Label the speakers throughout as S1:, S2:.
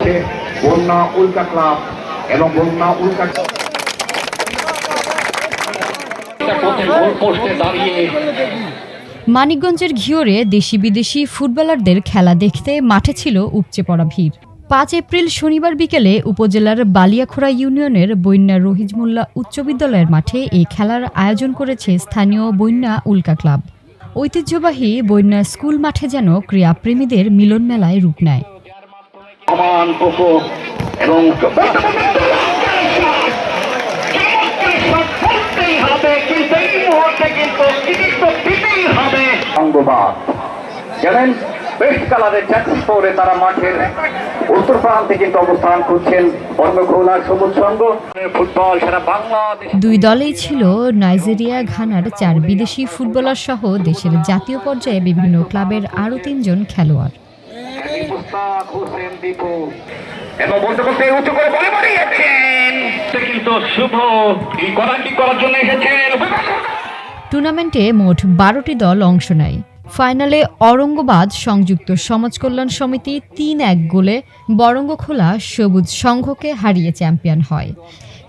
S1: হচ্ছে বন্যা উল্কা ক্লাব এবং বন্যা উল্কা
S2: মানিকগঞ্জের ঘিওরে দেশি বিদেশি ফুটবলারদের খেলা দেখতে মাঠে ছিল উপচে পড়া ভিড়। ৫ এপ্রিল শনিবার বিকেলে উপজেলার বালিয়াখোড়া ইউনিয়নের বন্যা রহিজমুল্লাহ উচ্চ বিদ্যালয়ের মাঠে এই খেলার আয়োজন করেছে স্থানীয় বন্যা উল্কা ক্লাব। ঐতিহ্যবাহী বন্যা স্কুল মাঠে যেন ক্রীড়াপ্রেমীদের মিলন মেলায় রূপ নেয়।
S1: জানেন বেস্ট কালারের জ্যাকেট পরে তারা মাঠের উত্তর প্রান্তে কিন্তু অবস্থান করছেন বর্ণখোলার সবুজ সংঘ ফুটবল সারা বাংলাদেশ।
S2: দুই দলেই ছিল নাইজেরিয়া, ঘানার ৪ বিদেশি ফুটবলার সহ দেশের জাতীয় পর্যায়ে বিভিন্ন ক্লাবের আরও ৩ জন খেলোয়াড়।
S1: এবং বলতে বলতে উঁচু করে বলে বাড়িয়েছেন কিন্তু শুভ এই করাটি করার জন্য এসেছেন।
S2: টুর্নামেন্টে মোট ১২টি দল অংশ নেয়। ফাইনালে অরঙ্গবাদ সংযুক্ত সমাজ কল্যাণ সমিতি ৩-১ গোলে বরঙ্গখোলা সবুজ সংঘকে হারিয়ে চ্যাম্পিয়ন হয়।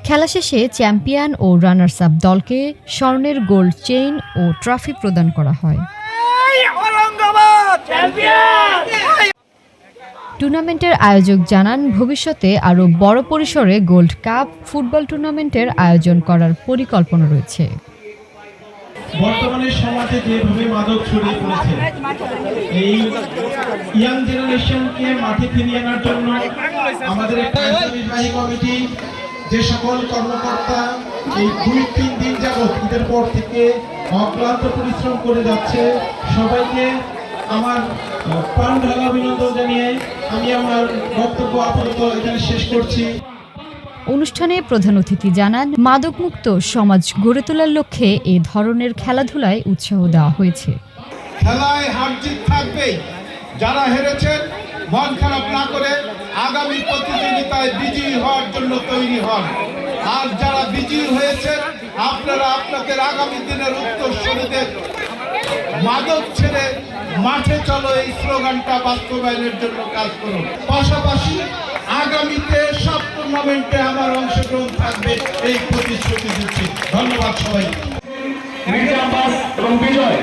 S2: খেলা শেষে চ্যাম্পিয়ন ও রানার্স আপ দলকে স্বর্ণের গোল্ড চেইন ও ট্রফি প্রদান করা হয়। টুর্নামেন্টের আয়োজক জানান, ভবিষ্যতে আরও বড় পরিসরে গোল্ড কাপ ফুটবল টুর্নামেন্টের আয়োজন করার পরিকল্পনা রয়েছে।
S3: বর্তমানে সমাজে যেভাবে মাদক ছড়িয়ে পড়েছে, এই ইয়াং জেনারেশনকে মাঠে ফিরিয়ে আনার জন্য আমাদের একটা নির্বাহী কমিটি যে সকল কর্মকর্তা এই ২-৩ দিন যাবৎ ঈদের পর থেকে অক্লান্ত পরিশ্রম করে যাচ্ছে, সবাইকে আমার প্রাণ ঢালা অভিনন্দন জানিয়ে আমি আমার বক্তব্য আপাতত এখানে শেষ করছি।
S2: অনুষ্ঠানে প্রধান অতিথি জানান, মাদকমুক্ত সমাজ গড়ে তোলার লক্ষ্যে এ ধরনের খেলাধুলায় উৎসাহ দেওয়া হয়েছে।
S3: খেলায় হার জিত থাকবেই, যারা হেরেছেন মন খারাপ না করে আগামী প্রতিযোগিতায় বিজয়ী হওয়ার জন্য তৈরি হন। আর যারা বিজয়ী হয়েছেন আপনারা আপনাদের আগামী দিনের উত্তরসূরিদের মাদক ছেড়ে মাঠে চলো এই স্লোগানটা বাস্তবায়নের জন্য কাজ করুন। পাশাপাশি আগামীতে সব টুর্নামেন্টে আমার অংশগ্রহণ থাকবে এই প্রতিশ্রুতি দিচ্ছি। ধন্যবাদ সবাই।
S1: এবং বিজয়।